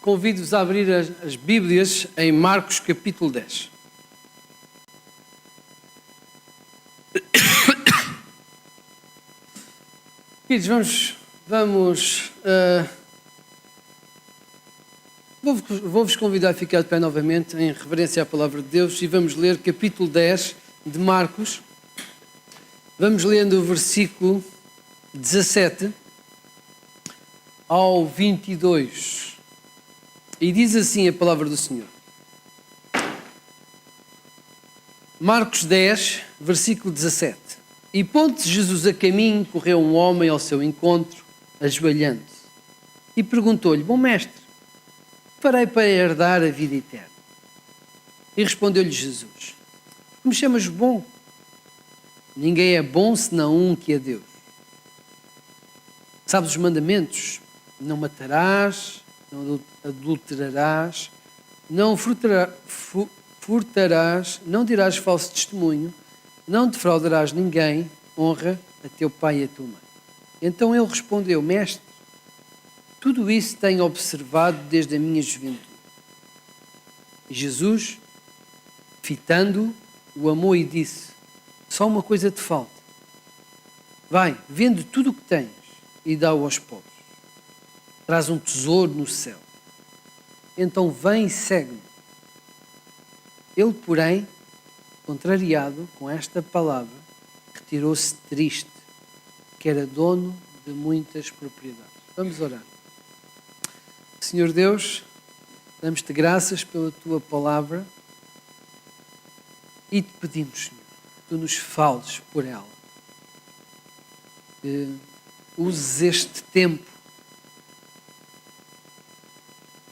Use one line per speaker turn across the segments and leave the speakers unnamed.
Convido-vos a abrir as Bíblias em Marcos capítulo 10. Queridos, vou-vos convidar a ficar de pé novamente em reverência à palavra de Deus e vamos ler capítulo 10 de Marcos. Vamos lendo o versículo 17 ao 22. E diz assim a palavra do Senhor. Marcos 10, versículo 17. E pondo-se Jesus a caminho, correu um homem ao seu encontro, ajoelhando-se, e perguntou-lhe: Bom mestre, que farei para herdar a vida eterna? E respondeu-lhe Jesus: Me chamas bom? Ninguém é bom senão um, que é Deus. Sabes os mandamentos? Não matarás, não adulterarás, não furtarás, não dirás falso testemunho, não defraudarás ninguém, honra a teu pai e a tua mãe. Então ele respondeu: Mestre, tudo isso tenho observado desde a minha juventude. E Jesus, fitando-o, o amou e disse: Só uma coisa te falta. Vai, vende tudo o que tens e dá-o aos pobres. Traz um tesouro no céu. Então vem e segue-me. Ele, porém, contrariado com esta palavra, retirou-se triste, que era dono de muitas propriedades. Vamos orar. Senhor Deus, damos-te graças pela tua palavra e te pedimos, Senhor, que tu nos fales por ela. Que uses este tempo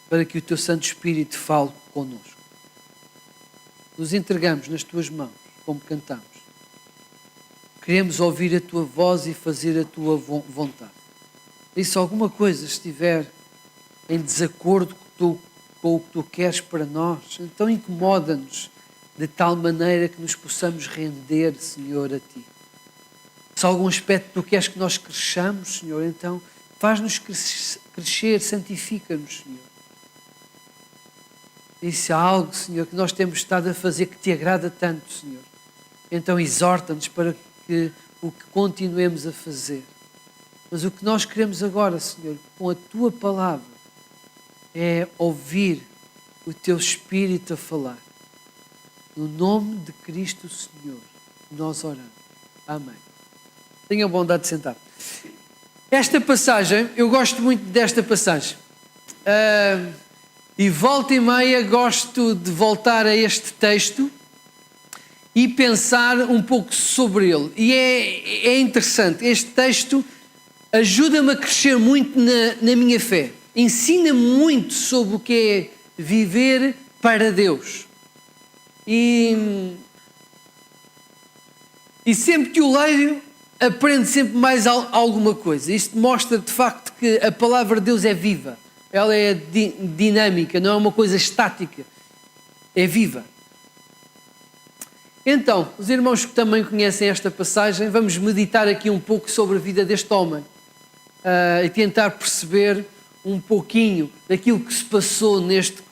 para que o teu Santo Espírito fale connosco. Nos entregamos nas tuas mãos, como cantamos. Queremos ouvir a tua voz e fazer a tua vontade. E se alguma coisa estiver em desacordo com o que tu queres para nós, então incomoda-nos de tal maneira que nos possamos render, Senhor, a ti. Se algum aspecto tu queres que nós cresçamos, Senhor, então faz-nos crescer, santifica-nos, Senhor. E se há algo, Senhor, que nós temos estado a fazer que te agrada tanto, Senhor, então exorta-nos para que o que continuemos a fazer. Mas o que nós queremos agora, Senhor, com a tua palavra, é ouvir o teu Espírito a falar. No nome de Cristo, Senhor, nós oramos. Amém. Tenham a bondade de sentar. Esta passagem, eu gosto muito desta passagem. E volta e meia gosto de voltar a este texto e pensar um pouco sobre ele. E é interessante, este texto ajuda-me a crescer muito na minha fé. Ensina-me muito sobre o que é viver para Deus. E sempre que o leio, aprendo sempre mais alguma coisa. Isto mostra de facto que a palavra de Deus é viva. Ela é dinâmica, não é uma coisa estática, é viva. Então, os irmãos que também conhecem esta passagem, vamos meditar aqui um pouco sobre a vida deste homem e tentar perceber um pouquinho daquilo que se passou neste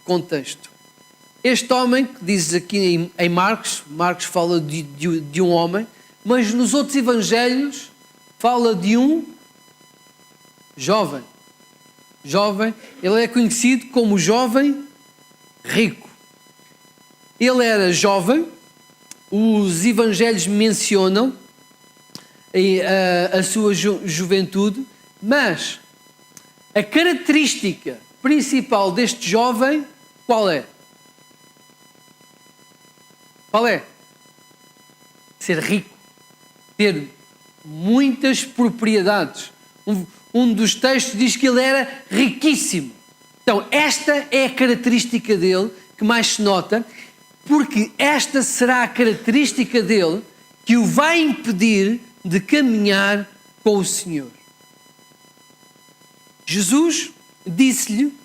contexto. Este homem, que diz aqui em Marcos fala de um homem, mas nos outros evangelhos fala de um jovem. Ele é conhecido como jovem rico. Ele era jovem, os evangelhos mencionam a sua juventude, mas a característica principal deste jovem, qual é? Qual é? Ser rico, ter muitas propriedades. Um dos textos diz que ele era riquíssimo. Então, esta é a característica dele que mais se nota, porque esta será a característica dele que o vai impedir de caminhar com o Senhor. Jesus disse-lhe,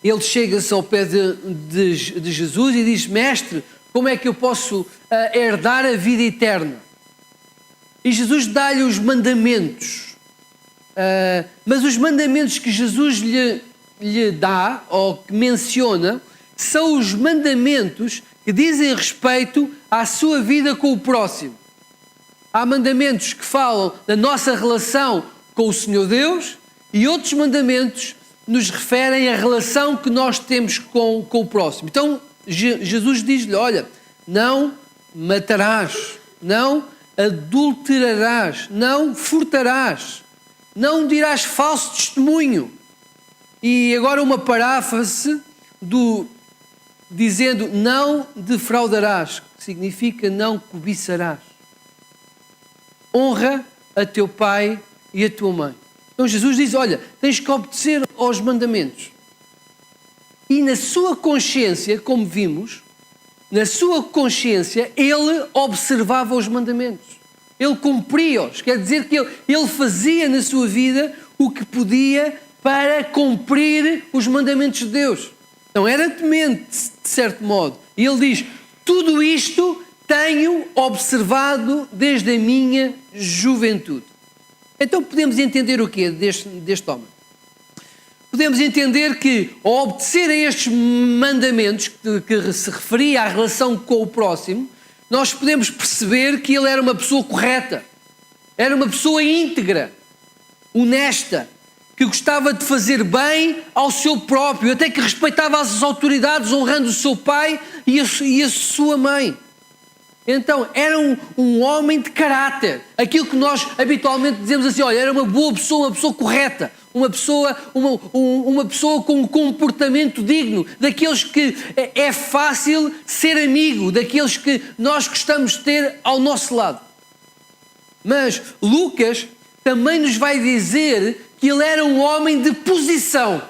ele chega-se ao pé de Jesus e diz: Mestre, como é que eu posso herdar a vida eterna? E Jesus dá-lhe os mandamentos. Mas os mandamentos que Jesus lhe lhe dá, ou que menciona, são os mandamentos que dizem respeito à sua vida com o próximo. Há mandamentos que falam da nossa relação com o Senhor Deus e outros mandamentos nos referem à relação que nós temos com o próximo. Então, Jesus diz-lhe, olha, não matarás, não adulterarás, não furtarás, não dirás falso testemunho. E agora uma paráfrase dizendo não defraudarás, que significa não cobiçarás. Honra a teu pai e a tua mãe. Então Jesus diz, olha, tens que obedecer aos mandamentos. E na sua consciência, como vimos, na sua consciência, ele observava os mandamentos. Ele cumpria-os. Quer dizer que ele fazia na sua vida o que podia para cumprir os mandamentos de Deus. Então era temente, de certo modo. E ele diz, tudo isto tenho observado desde a minha juventude. Então podemos entender o quê deste homem? Podemos entender que, ao obedecer a estes mandamentos que se referia à relação com o próximo, nós podemos perceber que ele era uma pessoa correta, era uma pessoa íntegra, honesta, que gostava de fazer bem ao seu próprio, até que respeitava as autoridades, honrando o seu pai e a sua mãe. Então, era um homem de caráter. Aquilo que nós habitualmente dizemos assim, olha, era uma boa pessoa, uma pessoa correta, uma pessoa com um comportamento digno, daqueles que é fácil ser amigo, daqueles que nós gostamos de ter ao nosso lado. Mas Lucas também nos vai dizer que ele era um homem de posição.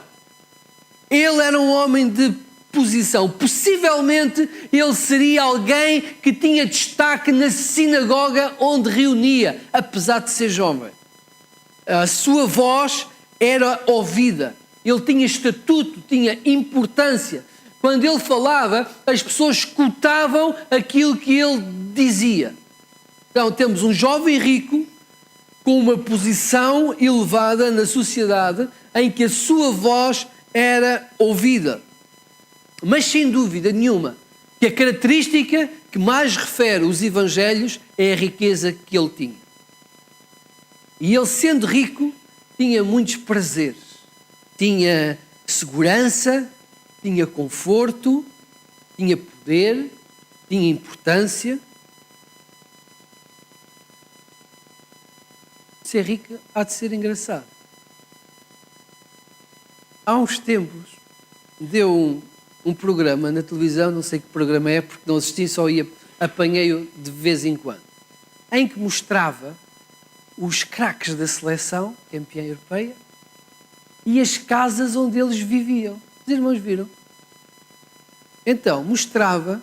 Ele era um homem de posição. Possivelmente ele seria alguém que tinha destaque na sinagoga onde reunia, apesar de ser jovem. A sua voz era ouvida. Ele tinha estatuto, tinha importância. Quando ele falava, as pessoas escutavam aquilo que ele dizia. Então temos um jovem rico com uma posição elevada na sociedade em que a sua voz era ouvida. Mas sem dúvida nenhuma que a característica que mais refere os evangelhos é a riqueza que ele tinha. E ele, sendo rico, tinha muitos prazeres. Tinha segurança, tinha conforto, tinha poder, tinha importância. Ser rico há de ser engraçado. Há uns tempos deu um programa na televisão, não sei que programa é, porque não assisti, só apanhei-o de vez em quando, em que mostrava os craques da seleção, campeã europeia, e as casas onde eles viviam. Os irmãos viram? Então, mostrava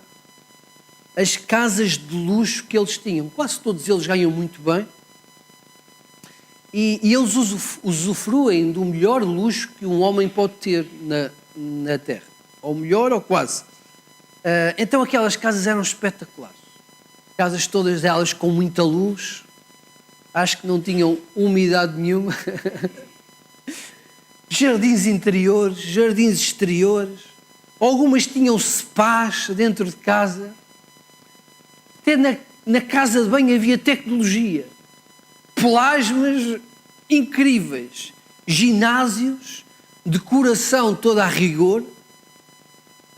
as casas de luxo que eles tinham. Quase todos eles ganham muito bem. E eles usufruem do melhor luxo que um homem pode ter na Terra. Ou melhor, ou quase. Então aquelas casas eram espetaculares. Casas todas elas com muita luz. Acho que não tinham umidade nenhuma. Jardins interiores, jardins exteriores. Algumas tinham spas dentro de casa. Até na casa de banho havia tecnologia. Plasmas incríveis, ginásios, decoração toda a rigor,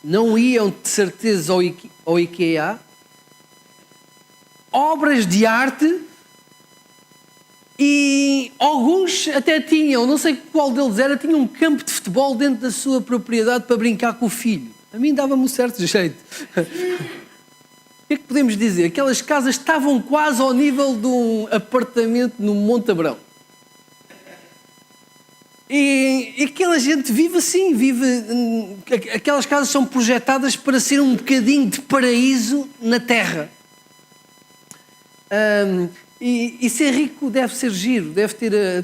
não iam de certeza ao IKEA, obras de arte e alguns até tinham, não sei qual deles era, tinha um campo de futebol dentro da sua propriedade para brincar com o filho. A mim dava-me um certo jeito. O que é que podemos dizer? Aquelas casas estavam quase ao nível de um apartamento no Monte Abrão. E aquela gente vive assim, aquelas casas são projetadas para ser um bocadinho de paraíso na terra. E ser rico deve ser giro,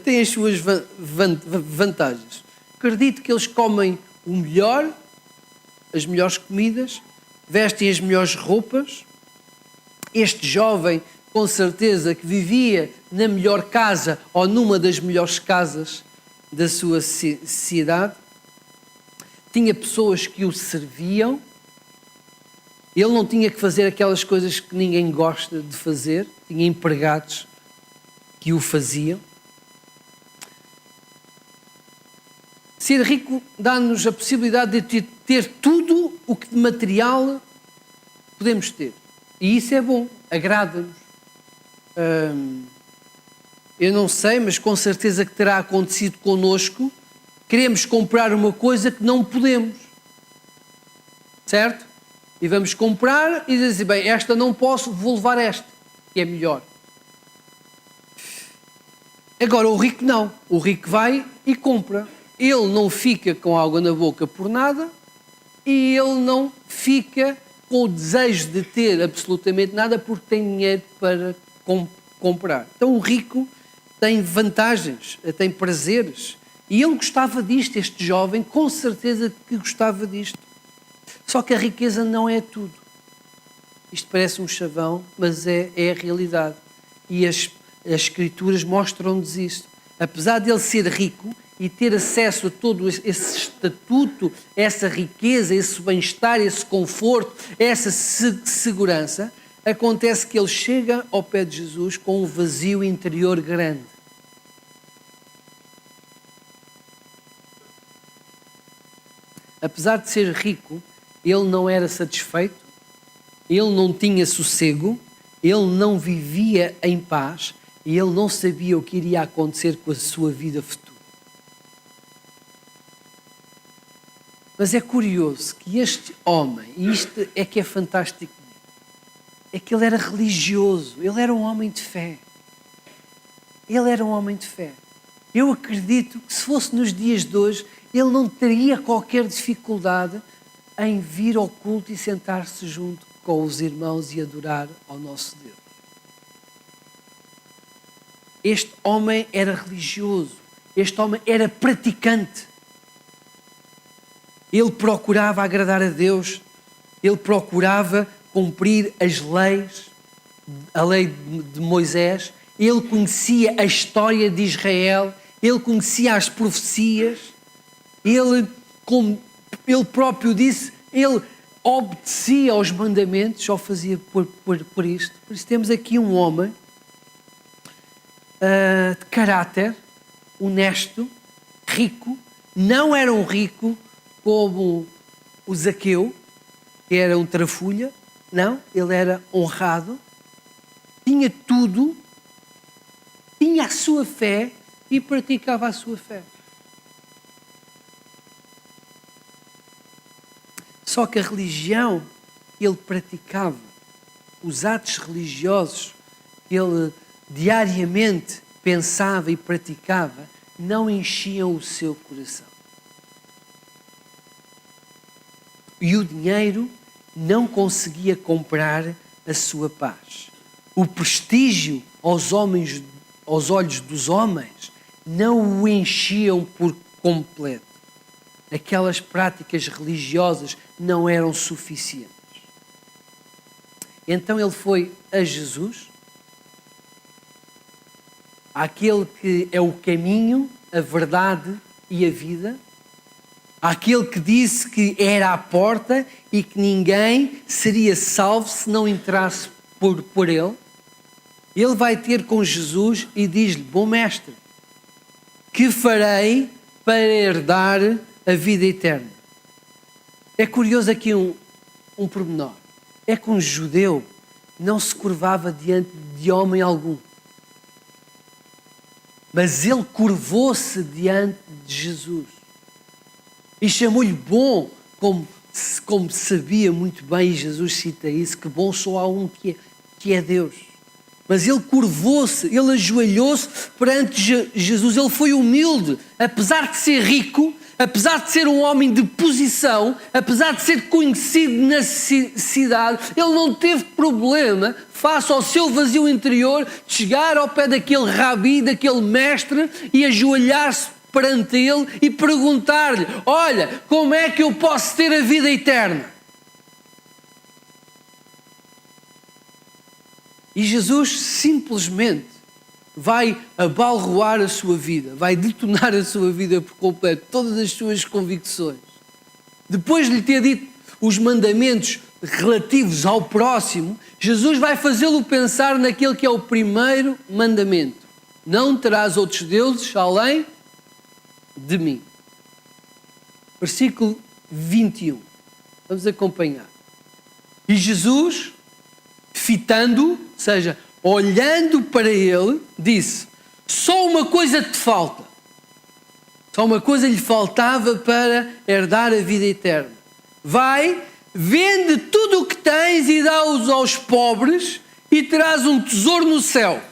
tem as suas vantagens. Acredito que eles comem o melhor, as melhores comidas, vestem as melhores roupas. Este jovem, com certeza, que vivia na melhor casa ou numa das melhores casas da sua cidade. tinha pessoas que o serviam, ele não tinha que fazer aquelas coisas que ninguém gosta de fazer, tinha empregados que o faziam. Ser rico dá-nos a possibilidade de ter tudo o que de material podemos ter. E isso é bom, agrada-nos. Eu não sei, mas com certeza que terá acontecido connosco. Queremos comprar uma coisa que não podemos. Certo? E vamos comprar e dizer assim, bem, esta não posso, vou levar esta, que é melhor. Agora o rico não. O rico vai e compra. Ele não fica com água na boca por nada e ele não fica com o desejo de ter absolutamente nada porque tem dinheiro para comprar. Então o rico tem vantagens, tem prazeres. E ele gostava disto, este jovem, com certeza que gostava disto. Só que a riqueza não é tudo. Isto parece um chavão, mas é a realidade. E as escrituras mostram-nos isto. Apesar de ele ser rico e ter acesso a todo esse estatuto, essa riqueza, esse bem-estar, esse conforto, essa segurança, acontece que ele chega ao pé de Jesus com um vazio interior grande. Apesar de ser rico, ele não era satisfeito, ele não tinha sossego, ele não vivia em paz e ele não sabia o que iria acontecer com a sua vida futura. Mas é curioso que este homem, e isto é que é fantástico, é que ele era religioso, ele era um homem de fé. Ele era um homem de fé. Eu acredito que se fosse nos dias de hoje, ele não teria qualquer dificuldade em vir ao culto e sentar-se junto com os irmãos e adorar ao nosso Deus. Este homem era religioso, este homem era praticante. Ele procurava agradar a Deus, ele procurava cumprir as leis, a lei de Moisés, ele conhecia a história de Israel, ele conhecia as profecias, ele, como ele próprio disse, ele obedecia aos mandamentos, só fazia por isto. Por isso temos aqui um homem de caráter, honesto, rico, não era um rico como o Zaqueu, que era um trafulha, não, ele era honrado, tinha tudo, tinha a sua fé e praticava a sua fé. Só que a religião que ele praticava, os atos religiosos que ele diariamente pensava e praticava, não enchiam o seu coração. E o dinheiro não conseguia comprar a sua paz. O prestígio aos olhos dos homens não o enchiam por completo. Aquelas práticas religiosas não eram suficientes. Então ele foi a Jesus, àquele que é o caminho, a verdade e a vida, àquele que disse que era a porta e que ninguém seria salvo se não entrasse por ele. Ele vai ter com Jesus e diz-lhe: bom mestre, que farei para herdar a vida eterna? É curioso aqui um pormenor. É que um judeu não se curvava diante de homem algum. Mas ele curvou-se diante de Jesus. E chamou-lhe bom, como sabia muito bem, e Jesus cita isso, que bom só há um que é Deus. Mas ele curvou-se, ele ajoelhou-se perante Jesus, ele foi humilde, apesar de ser rico, apesar de ser um homem de posição, apesar de ser conhecido na cidade, ele não teve problema, face ao seu vazio interior, de chegar ao pé daquele rabi, daquele mestre, e ajoelhar-se perante ele e perguntar-lhe: olha, como é que eu posso ter a vida eterna? E Jesus simplesmente vai abalroar a sua vida, vai detonar a sua vida por completo, todas as suas convicções. depois de lhe ter dito os mandamentos relativos ao próximo, Jesus vai fazê-lo pensar naquele que é o primeiro mandamento: não terás outros deuses além de mim. Versículo 21. Vamos acompanhar. E Jesus, fitando, ou seja, olhando para ele, disse: só uma coisa te falta. Só uma coisa lhe faltava para herdar a vida eterna. Vai, vende tudo o que tens e dá-os aos pobres e terás um tesouro no céu.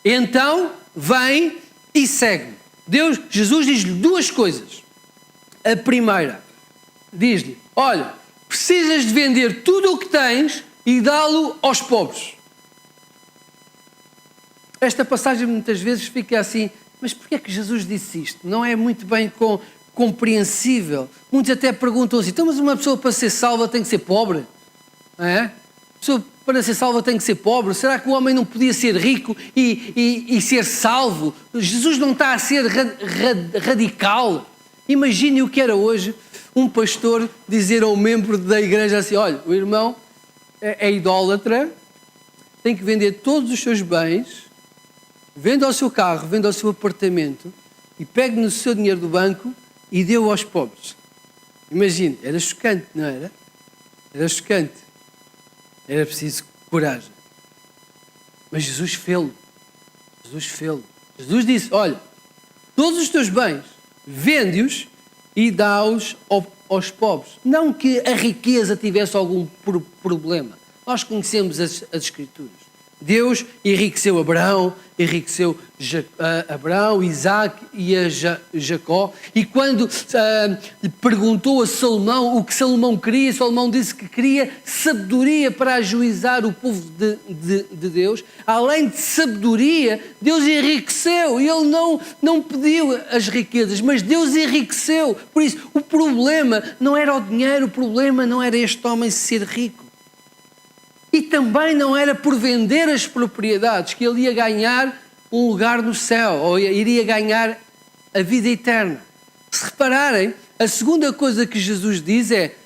Então, vem e segue-me. Jesus diz-lhe duas coisas. A primeira, diz-lhe: olha, precisas de vender tudo o que tens e dá-lo aos pobres. Esta passagem muitas vezes fica assim: mas porquê é que Jesus disse isto? Não é muito bem compreensível. Muitos até perguntam assim: então, mas uma pessoa para ser salva tem que ser pobre? Não é? A pessoa para ser salva tem que ser pobre? Será que o homem não podia ser rico e ser salvo? Jesus não está a ser radical. Imagine o que era hoje um pastor dizer a um membro da igreja assim: olha, o irmão é idólatra, tem que vender todos os seus bens, venda o seu carro, venda o seu apartamento e pegue no seu dinheiro do banco e dê-o aos pobres. Imagine, era chocante, não era? Era chocante. Era preciso coragem. Mas Jesus fê-lo. Jesus fê-lo. Jesus disse: olha, todos os teus bens, vende-os e dá-os aos pobres. Não que a riqueza tivesse algum problema. Nós conhecemos as Escrituras. Deus enriqueceu Abraão, Isaac e a Jacó. E quando perguntou a Salomão o que Salomão queria, Salomão disse que queria sabedoria para ajuizar o povo de Deus. Além de sabedoria, Deus enriqueceu. E ele não pediu as riquezas, mas Deus enriqueceu. Por isso, o problema não era o dinheiro, o problema não era este homem ser rico. E também não era por vender as propriedades que ele ia ganhar um lugar no céu, ou iria ganhar a vida eterna. Se repararem, a segunda coisa que Jesus diz é: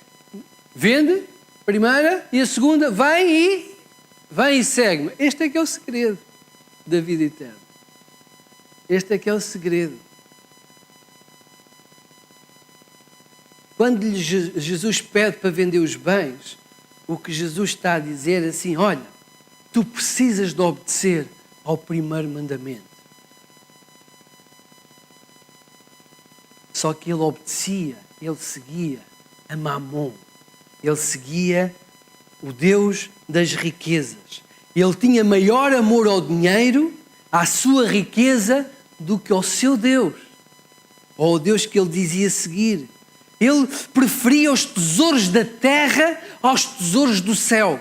vende, primeira, e a segunda, vem e segue-me. Este é que é o segredo da vida eterna. Este é que é o segredo. Quando Jesus pede para vender os bens, o que Jesus está a dizer é assim: olha, tu precisas de obedecer ao primeiro mandamento. Só que ele obedecia, ele seguia a Mamon, ele seguia o Deus das riquezas. Ele tinha maior amor ao dinheiro, à sua riqueza, do que ao seu Deus, ou ao Deus que ele dizia seguir. Ele preferia os tesouros da terra aos tesouros do céu.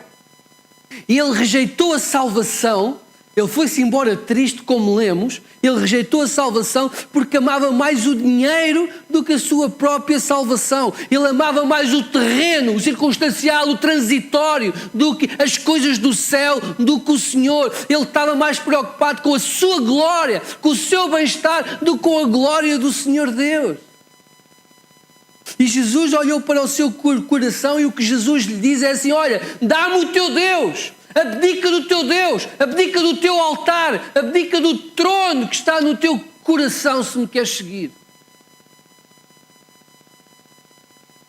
Ele rejeitou a salvação, ele foi-se embora triste, como lemos. Ele rejeitou a salvação porque amava mais o dinheiro do que a sua própria salvação. Ele amava mais o terreno, o circunstancial, o transitório, do que as coisas do céu, do que o Senhor. Ele estava mais preocupado com a sua glória, com o seu bem-estar, do que com a glória do Senhor Deus. E Jesus olhou para o seu coração e o que Jesus lhe diz é assim: olha, dá-me o teu Deus, abdica do teu Deus, abdica do teu altar, abdica do trono que está no teu coração se me queres seguir.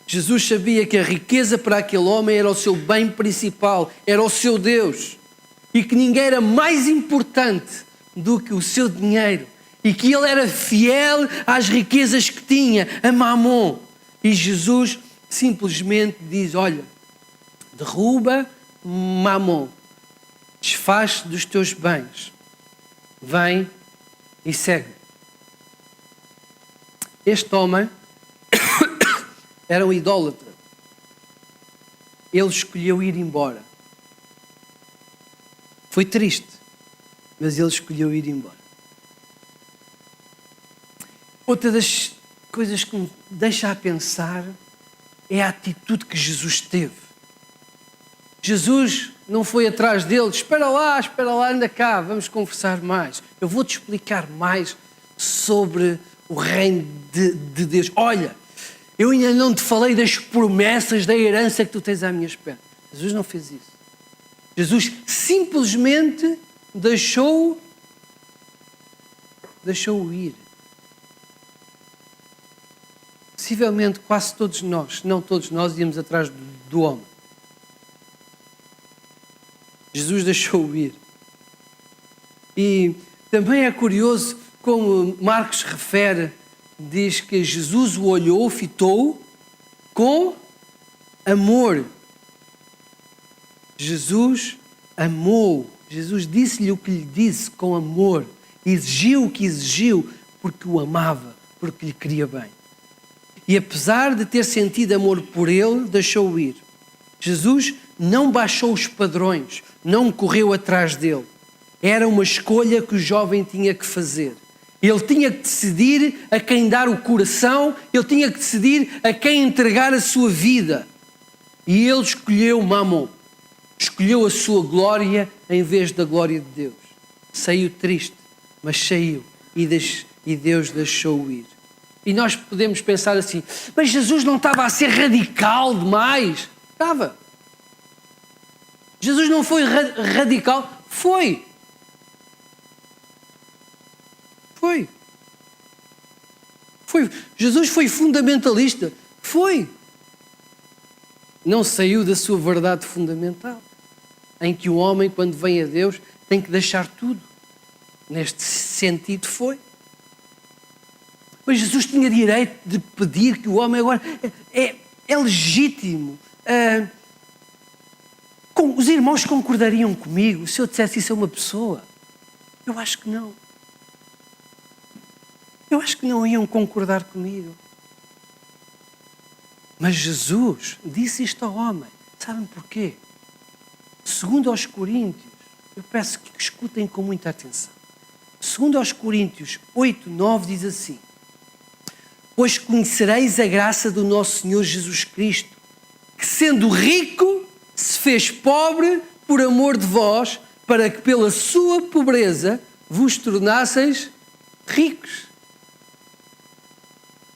Jesus sabia que a riqueza para aquele homem era o seu bem principal, era o seu Deus, e que ninguém era mais importante do que o seu dinheiro, e que ele era fiel às riquezas que tinha, a Mamon. E Jesus simplesmente diz: olha, derruba Mamon, desfaz-te dos teus bens, vem e segue. Este homem era um idólatra. Ele escolheu ir embora. Foi triste, mas ele escolheu ir embora. Outra das coisas que me deixa a pensar é a atitude que Jesus teve. Jesus não foi atrás dele: espera lá, anda cá, vamos conversar mais. Eu vou-te explicar mais sobre o reino de Deus. Olha, eu ainda não te falei das promessas da herança que tu tens à minha espera. Jesus não fez isso. Jesus simplesmente deixou-o ir. Possivelmente quase todos nós, não todos nós, íamos atrás do homem. Jesus deixou-o ir. E também é curioso como Marcos refere, diz que Jesus o olhou, fitou com amor. Jesus amou. Jesus disse-lhe o que lhe disse com amor. Exigiu o que exigiu porque o amava, porque lhe queria bem. E apesar de ter sentido amor por ele, deixou-o ir. Jesus não baixou os padrões, não correu atrás dele. Era uma escolha que o jovem tinha que fazer. Ele tinha que decidir a quem dar o coração, ele tinha que decidir a quem entregar a sua vida. E ele escolheu Mamon, escolheu a sua glória em vez da glória de Deus. Saiu triste, mas saiu e Deus deixou-o ir. E nós podemos pensar assim, mas Jesus não estava a ser radical demais? Estava. Jesus não foi radical? Foi. Jesus foi fundamentalista? Foi. Não saiu da sua verdade fundamental, em que o homem, quando vem a Deus, tem que deixar tudo. Neste sentido foi. Mas Jesus tinha direito de pedir que o homem agora... É legítimo. Os irmãos concordariam comigo se eu dissesse isso a uma pessoa? Eu acho que não. Eu acho que não iam concordar comigo. Mas Jesus disse isto ao homem. Sabem porquê? Segundo aos Coríntios, eu peço que escutem com muita atenção. Segundo aos Coríntios 8, 9 diz assim: pois conhecereis a graça do nosso Senhor Jesus Cristo, que sendo rico, se fez pobre por amor de vós, para que pela sua pobreza vos tornasseis ricos.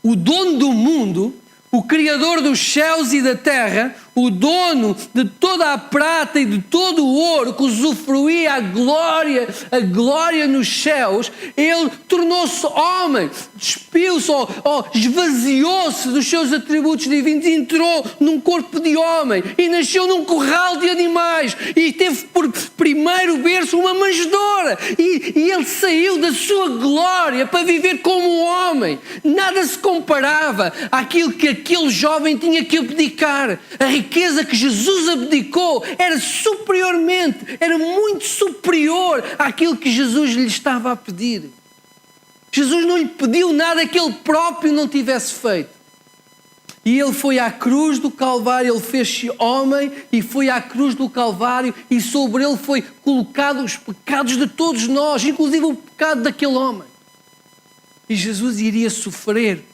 O dono do mundo, o Criador dos céus e da terra, o dono de toda a prata e de todo o ouro que usufruía a glória nos céus, ele tornou-se homem, despiu-se ou esvaziou-se dos seus atributos divinos, entrou num corpo de homem e nasceu num curral de animais e teve por primeiro berço uma manjedoura e ele saiu da sua glória para viver como um homem. Nada se comparava àquilo que aquele jovem tinha que abdicar. A riqueza que Jesus abdicou era muito superior àquilo que Jesus lhe estava a pedir. Jesus não lhe pediu nada que ele próprio não tivesse feito. E ele foi à cruz do Calvário, ele fez-se homem e foi à cruz do Calvário e sobre ele foi colocado os pecados de todos nós, inclusive o pecado daquele homem. E Jesus iria sofrer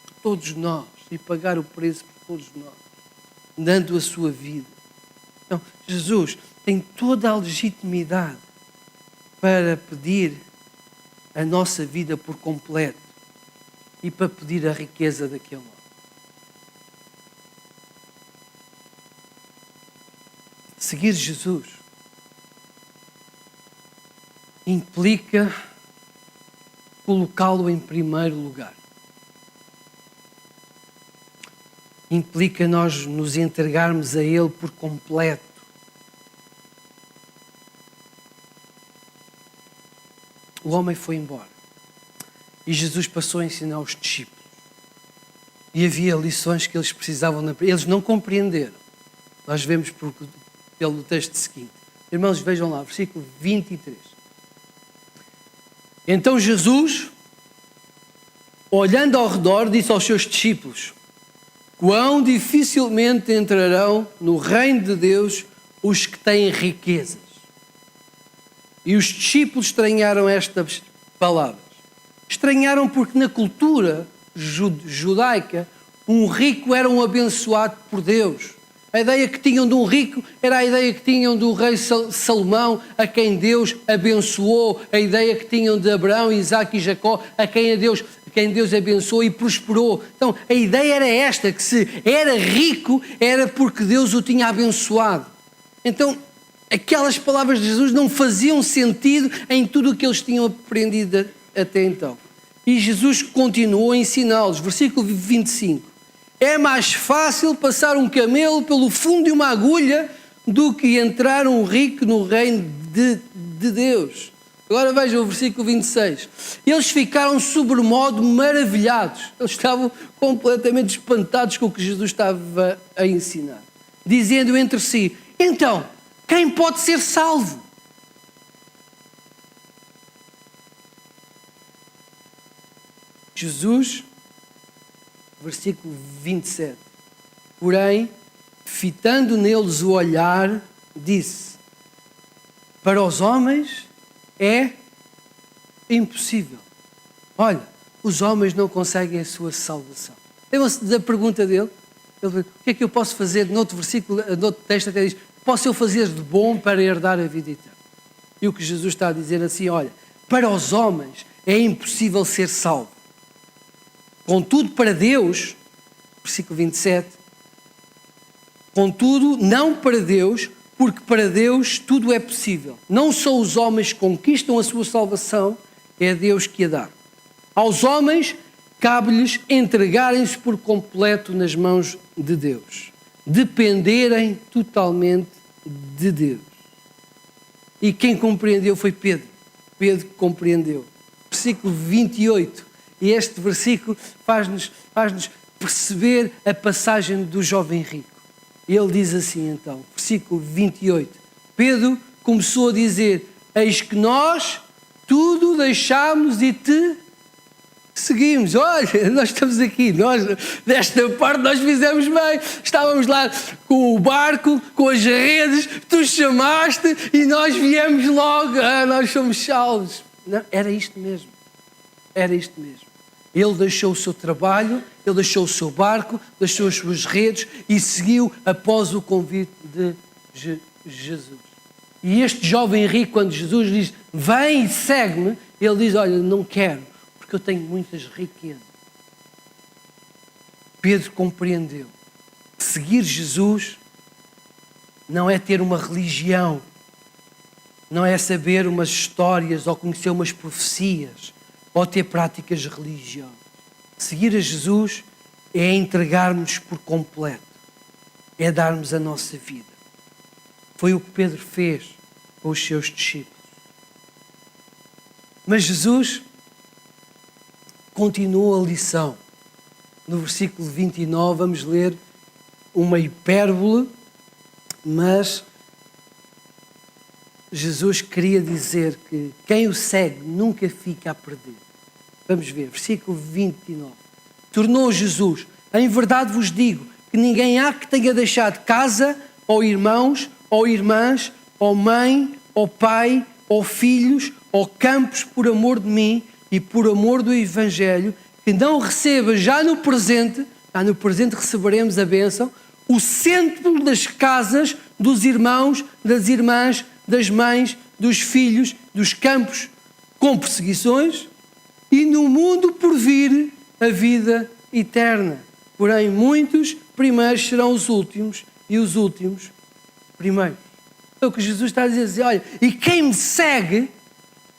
por todos nós e pagar o preço por todos nós, dando a sua vida. Então, Jesus tem toda a legitimidade para pedir a nossa vida por completo e para pedir a riqueza daquele homem. Seguir Jesus implica colocá-lo em primeiro lugar. Implica nós nos entregarmos a Ele por completo. O homem foi embora e Jesus passou a ensinar os discípulos. E havia lições que eles precisavam aprender. Eles não compreenderam. Nós vemos pelo texto seguinte. Irmãos, vejam lá, versículo 23. Então Jesus, olhando ao redor, disse aos seus discípulos: quão dificilmente entrarão no reino de Deus os que têm riquezas. E os discípulos estranharam estas palavras. Estranharam porque na cultura judaica um rico era um abençoado por Deus. A ideia que tinham de um rico era a ideia que tinham do rei Salomão, a quem Deus abençoou. A ideia que tinham de Abraão, Isaac e Jacó, a quem quem Deus abençoou e prosperou. Então, a ideia era esta, que se era rico, era porque Deus o tinha abençoado. Então, aquelas palavras de Jesus não faziam sentido em tudo o que eles tinham aprendido até então. E Jesus continuou a ensiná-los. Versículo 25. É mais fácil passar um camelo pelo fundo de uma agulha do que entrar um rico no reino de Deus. Agora vejam o versículo 26. Eles ficaram sobremodo maravilhados. Eles estavam completamente espantados com o que Jesus estava a ensinar. Dizendo entre si, então, quem pode ser salvo? Jesus, versículo 27. Porém, fitando neles o olhar, disse, para os homens é impossível. Olha, os homens não conseguem a sua salvação. Lembram-se da pergunta dele? Ele, o que é que eu posso fazer? Noutro versículo, noutro texto até diz, posso eu fazer de bom para herdar a vida eterna? E o que Jesus está a dizer assim, olha, para os homens é impossível ser salvo. Contudo, para Deus, versículo 27, contudo, não para Deus, porque para Deus tudo é possível. Não só os homens conquistam a sua salvação, é Deus que a dá. Aos homens, cabe-lhes entregarem-se por completo nas mãos de Deus. Dependerem totalmente de Deus. E quem compreendeu foi Pedro. Pedro compreendeu. Versículo 28. E este versículo faz-nos perceber a passagem do jovem rico. Ele diz assim então, versículo 28. Pedro começou a dizer, eis que nós tudo deixámos e te seguimos. Olha, nós estamos aqui, desta parte nós fizemos bem. Estávamos lá com o barco, com as redes, tu chamaste e nós viemos logo. Nós somos salvos. Não, era isto mesmo. Era isto mesmo. Ele deixou o seu trabalho, ele deixou o seu barco, deixou as suas redes e seguiu após o convite de Jesus. E este jovem rico, quando Jesus diz, vem e segue-me, ele diz, olha, não quero, porque eu tenho muitas riquezas. Pedro compreendeu que seguir Jesus não é ter uma religião, não é saber umas histórias ou conhecer umas profecias, ou ter práticas religiosas. Seguir a Jesus é entregarmos por completo, é darmos a nossa vida. Foi o que Pedro fez com os seus discípulos. Mas Jesus continuou a lição. No versículo 29 vamos ler uma hipérbole, mas Jesus queria dizer que quem o segue nunca fica a perder. Vamos ver, versículo 29. Tornou Jesus, em verdade vos digo, que ninguém há que tenha deixado casa, ou irmãos, ou irmãs, ou mãe, ou pai, ou filhos, ou campos, por amor de mim e por amor do Evangelho, que não receba já no presente receberemos a bênção, o cento das casas dos irmãos, das irmãs, das mães, dos filhos, dos campos, com perseguições, e no mundo por vir a vida eterna. Porém, muitos primeiros serão os últimos, e os últimos primeiros. É o que Jesus está a dizer, olha, e quem me segue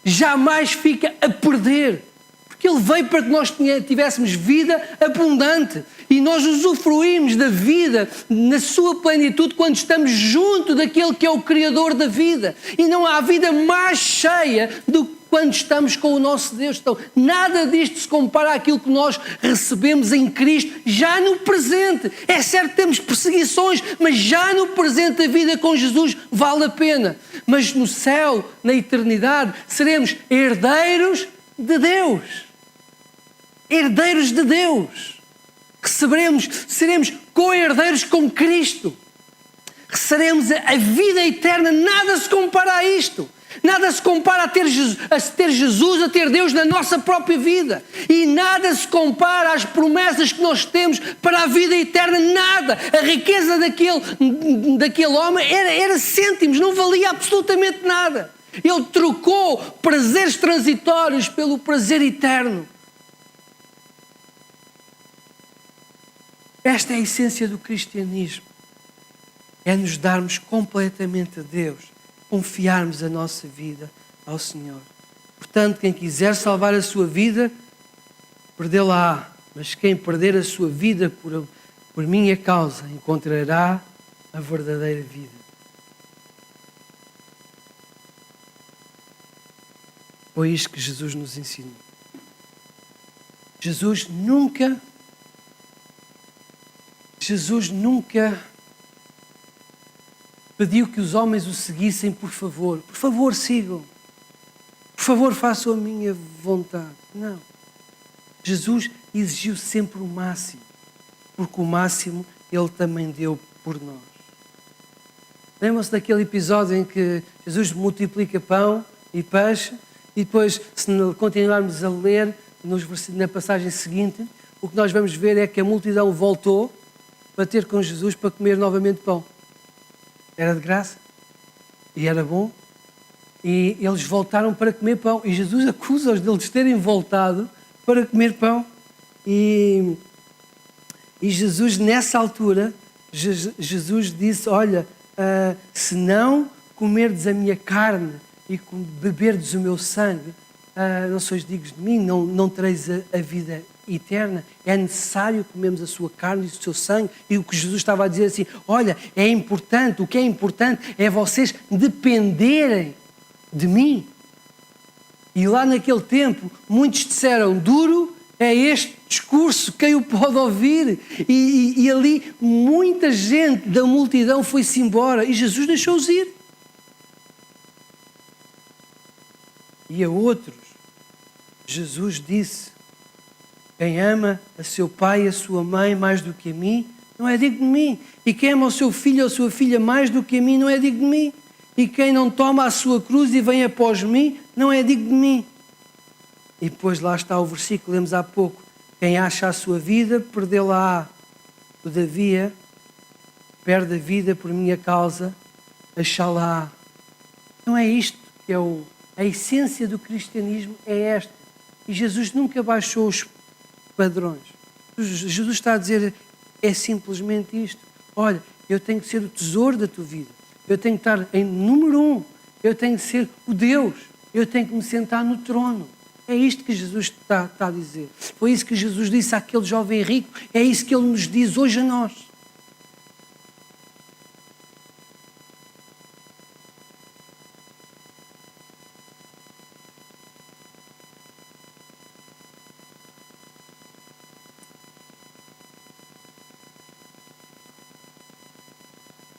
jamais fica a perder, porque Ele veio para que nós tivéssemos vida abundante, e nós usufruímos da vida na sua plenitude quando estamos junto daquele que é o Criador da vida, e não há vida mais cheia do que quando estamos com o nosso Deus. Então, nada disto se compara àquilo que nós recebemos em Cristo já no presente. É certo que temos perseguições, mas já no presente a vida com Jesus vale a pena. Mas no céu, na eternidade, seremos herdeiros de Deus. Herdeiros de Deus. Seremos co-herdeiros com Cristo. Receberemos a vida eterna. Nada se compara a isto. Nada se compara a ter Jesus, a ter Deus na nossa própria vida. E nada se compara às promessas que nós temos para a vida eterna. Nada. A riqueza daquele homem era cêntimos, não valia absolutamente nada. Ele trocou prazeres transitórios pelo prazer eterno. Esta é a essência do cristianismo. É nos darmos completamente a Deus, confiarmos a nossa vida ao Senhor. Portanto, quem quiser salvar a sua vida, perdê-la-á. Mas quem perder a sua vida por minha causa, encontrará a verdadeira vida. Foi isto que Jesus nos ensinou. Jesus nunca pediu que os homens o seguissem por favor. Por favor, sigam. Por favor, façam a minha vontade. Não. Jesus exigiu sempre o máximo, porque o máximo Ele também deu por nós. Lembram-se daquele episódio em que Jesus multiplica pão e peixe, e depois, se continuarmos a ler na passagem seguinte, o que nós vamos ver é que a multidão voltou para ter com Jesus para comer novamente pão. Era de graça e era bom, e eles voltaram para comer pão, e Jesus acusa-os deles terem voltado para comer pão. E Jesus, nessa altura, Jesus disse: olha, se não comerdes a minha carne e beberdes o meu sangue, não sois dignos de mim, não tereis a vida eterna. É necessário comermos a sua carne e o seu sangue. E o que Jesus estava a dizer assim: olha, é importante, o que é importante é vocês dependerem de mim. E lá naquele tempo, muitos disseram: duro é este discurso, quem o pode ouvir? E ali muita gente da multidão foi-se embora e Jesus deixou-os ir. E a outros, Jesus disse: quem ama a seu pai e a sua mãe mais do que a mim, não é digno de mim. E quem ama o seu filho ou a sua filha mais do que a mim, não é digno de mim. E quem não toma a sua cruz e vem após mim, não é digno de mim. E depois lá está o versículo que lemos há pouco: quem acha a sua vida, perdê-la-á. Todavia, perde a vida por minha causa, achá-la-á. Não é isto que é a essência do cristianismo, é esta. E Jesus nunca baixou os padrões. Jesus está a dizer, é simplesmente isto: olha, eu tenho que ser o tesouro da tua vida, eu tenho que estar em número 1, eu tenho que ser o Deus, eu tenho que me sentar no trono. É isto que Jesus está a dizer. Foi isso que Jesus disse àquele jovem rico, é isso que Ele nos diz hoje a nós.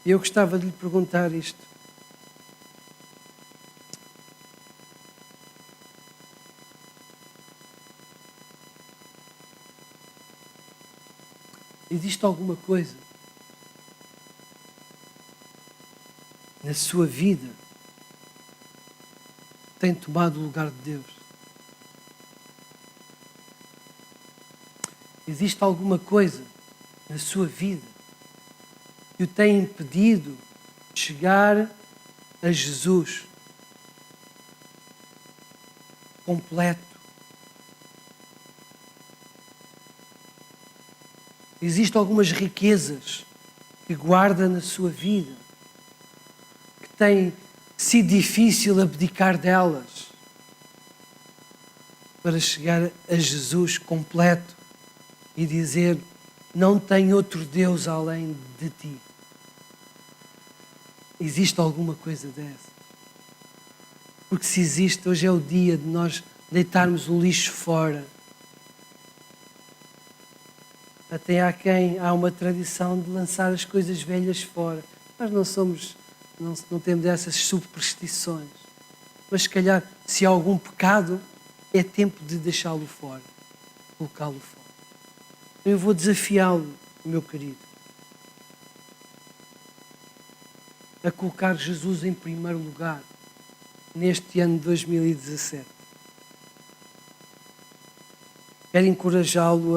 E eu gostava de lhe perguntar isto: existe alguma coisa na sua vida que tem tomado o lugar de Deus? Existe alguma coisa na sua vida que o tem impedido de chegar a Jesus completo? Existem algumas riquezas que guarda na sua vida que tem sido difícil abdicar delas para chegar a Jesus completo e dizer: não tenho outro Deus além de ti. Existe alguma coisa dessa? Porque se existe, hoje é o dia de nós deitarmos o lixo fora. Até há uma tradição de lançar as coisas velhas fora. Nós não temos essas superstições. Mas se calhar, se há algum pecado, é tempo de deixá-lo fora, colocá-lo fora. Eu vou desafiá-lo, meu querido, a colocar Jesus em primeiro lugar neste ano de 2017. Quero encorajá-lo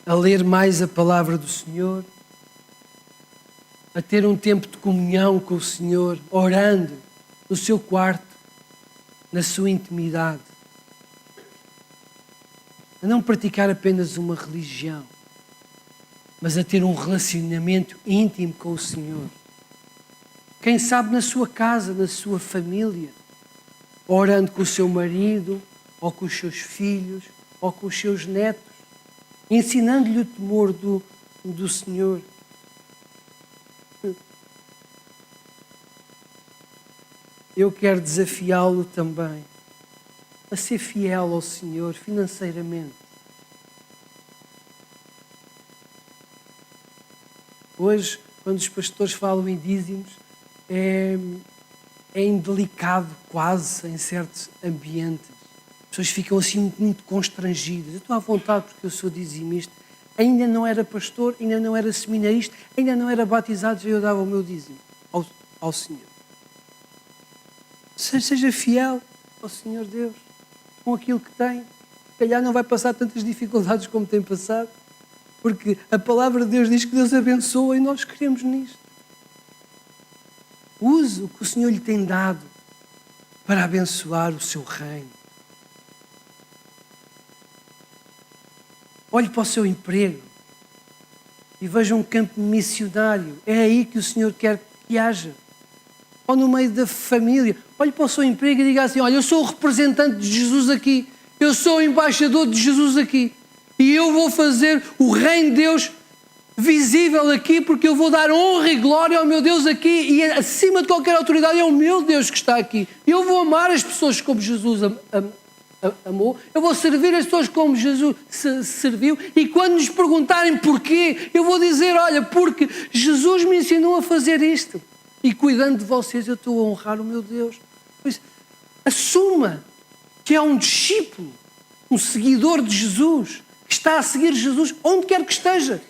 a ler mais a palavra do Senhor, a ter um tempo de comunhão com o Senhor, orando no seu quarto, na sua intimidade, a não praticar apenas uma religião, mas a ter um relacionamento íntimo com o Senhor. Quem sabe na sua casa, na sua família, orando com o seu marido, ou com os seus filhos, ou com os seus netos, ensinando-lhe o temor do Senhor. Eu quero desafiá-lo também a ser fiel ao Senhor financeiramente. Hoje, quando os pastores falam em dízimos, é indelicado quase em certos ambientes. As pessoas ficam assim muito constrangidas. Eu estou à vontade porque eu sou dizimista. Ainda não era pastor, ainda não era seminarista, ainda não era batizado e eu dava o meu dízimo ao Senhor. Seja fiel ao Senhor Deus, com aquilo que tem. Se calhar não vai passar tantas dificuldades como tem passado, porque a palavra de Deus diz que Deus abençoa e nós queremos nisto. Use o que o Senhor lhe tem dado para abençoar o seu reino. Olhe para o seu emprego e veja um campo missionário. É aí que o Senhor quer que haja. Ou no meio da família. Olhe para o seu emprego e diga assim: olha, eu sou o representante de Jesus aqui. Eu sou o embaixador de Jesus aqui. E eu vou fazer o reino de Deus visível aqui, porque eu vou dar honra e glória ao meu Deus aqui, e acima de qualquer autoridade é o meu Deus que está aqui. Eu vou amar as pessoas como Jesus amou, eu vou servir as pessoas como Jesus serviu, e quando nos perguntarem porquê, eu vou dizer: olha, porque Jesus me ensinou a fazer isto, e cuidando de vocês eu estou a honrar o meu Deus. Pois, assuma que é um discípulo, um seguidor de Jesus, que está a seguir Jesus onde quer que esteja,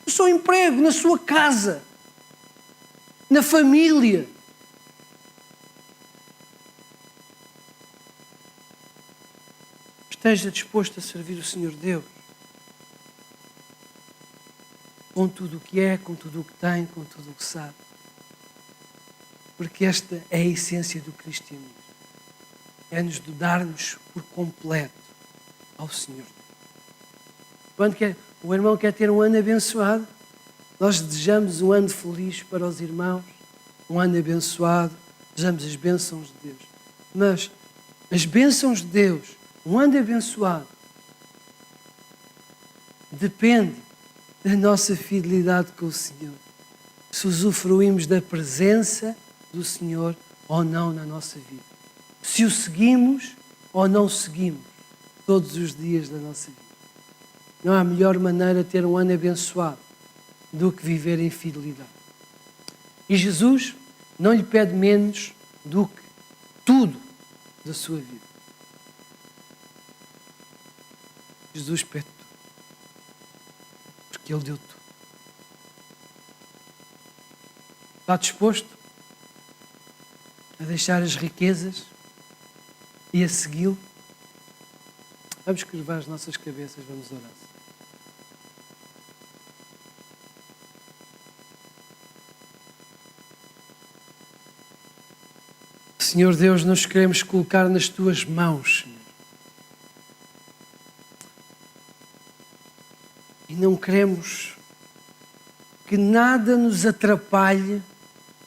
no seu emprego, na sua casa, na família. Esteja disposto a servir o Senhor Deus, com tudo o que é, com tudo o que tem, com tudo o que sabe. Porque esta é a essência do cristianismo. É-nos de dar-nos por completo ao Senhor. Quando o irmão quer ter um ano abençoado, nós desejamos um ano feliz para os irmãos, um ano abençoado, desejamos as bênçãos de Deus. Mas as bênçãos de Deus, um ano abençoado, depende da nossa fidelidade com o Senhor. Se usufruímos da presença do Senhor ou não na nossa vida. Se o seguimos ou não seguimos todos os dias da nossa vida. Não há melhor maneira de ter um ano abençoado do que viver em fidelidade. E Jesus não lhe pede menos do que tudo da sua vida. Jesus pede tudo. Porque Ele deu tudo. Está disposto a deixar as riquezas e a segui-lo? Vamos curvar as nossas cabeças, vamos orar. Senhor Deus, nós queremos colocar nas Tuas mãos, Senhor. E não queremos que nada nos atrapalhe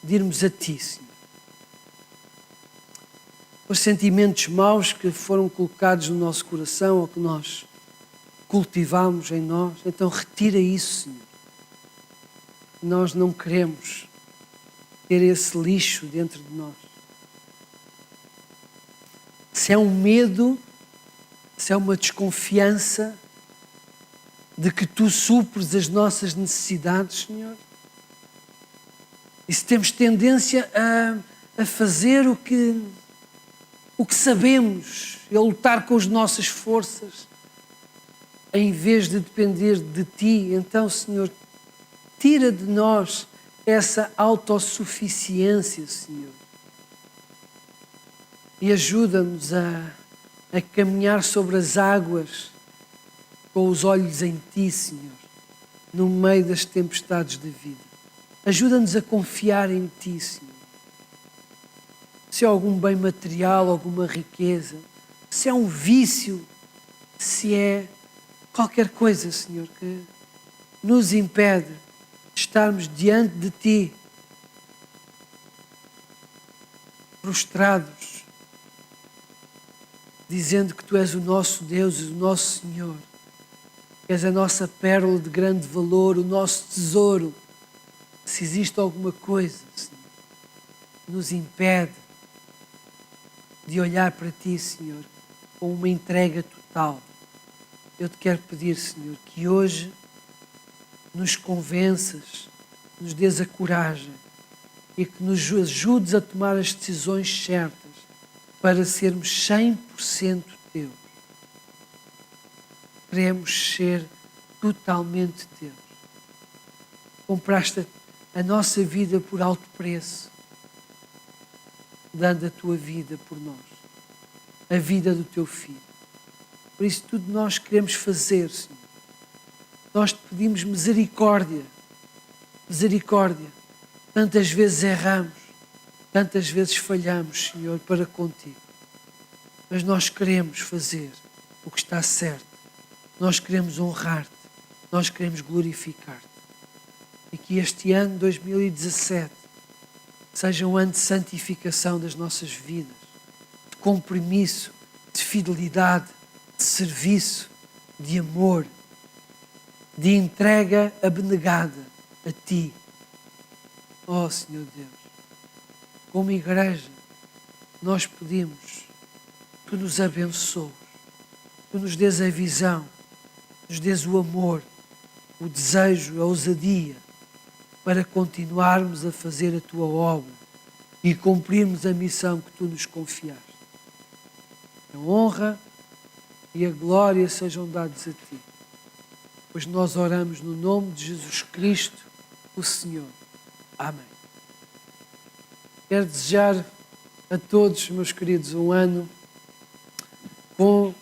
de irmos a Ti, Senhor. Os sentimentos maus que foram colocados no nosso coração ou que nós cultivamos em nós, então retira isso, Senhor. Nós não queremos ter esse lixo dentro de nós. Se é um medo, se é uma desconfiança de que Tu supres as nossas necessidades, Senhor, e se temos tendência a fazer o que sabemos, a lutar com as nossas forças, em vez de depender de Ti, então, Senhor, tira de nós essa autossuficiência, Senhor. E ajuda-nos a caminhar sobre as águas com os olhos em Ti, Senhor, no meio das tempestades da vida. Ajuda-nos a confiar em Ti, Senhor. Se é algum bem material, alguma riqueza, se é um vício, se é qualquer coisa, Senhor, nos impede de estarmos diante de Ti, prostrados, dizendo que Tu és o nosso Deus e o nosso Senhor, que és a nossa pérola de grande valor, o nosso tesouro. Se existe alguma coisa, Senhor, que nos impede de olhar para Ti, Senhor, com uma entrega total, eu Te quero pedir, Senhor, que hoje nos convenças, nos dês a coragem e que nos ajudes a tomar as decisões certas para sermos 100% Teus. Queremos ser totalmente Teus. Compraste a nossa vida por alto preço, dando a Tua vida por nós, a vida do Teu Filho. Por isso tudo nós queremos fazer, Senhor. Nós Te pedimos misericórdia, misericórdia. Tantas vezes erramos, tantas vezes falhamos, Senhor, para contigo. Mas nós queremos fazer o que está certo. Nós queremos honrar-te, nós queremos glorificar-te. E que este ano 2017 seja um ano de santificação das nossas vidas, de compromisso, de fidelidade, de serviço, de amor, de entrega abnegada a Ti. Oh, Senhor Deus, como igreja, nós pedimos que Tu nos abençoes, que Tu nos dês a visão, nos dês o amor, o desejo, a ousadia, para continuarmos a fazer a Tua obra e cumprirmos a missão que Tu nos confiaste. A honra e a glória sejam dados a Ti, pois nós oramos no nome de Jesus Cristo, o Senhor. Amém. Quero desejar a todos, meus queridos, um ano com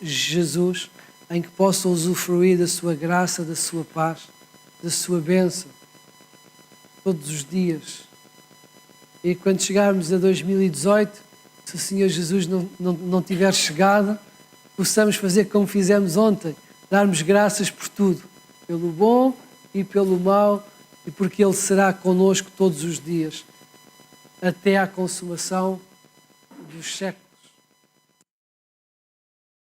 Jesus, em que possam usufruir da sua graça, da sua paz, da sua bênção, todos os dias. E quando chegarmos a 2018, se o Senhor Jesus não tiver chegado, possamos fazer como fizemos ontem, darmos graças por tudo, pelo bom e pelo mau, e porque Ele será connosco todos os dias, até à consumação dos séculos.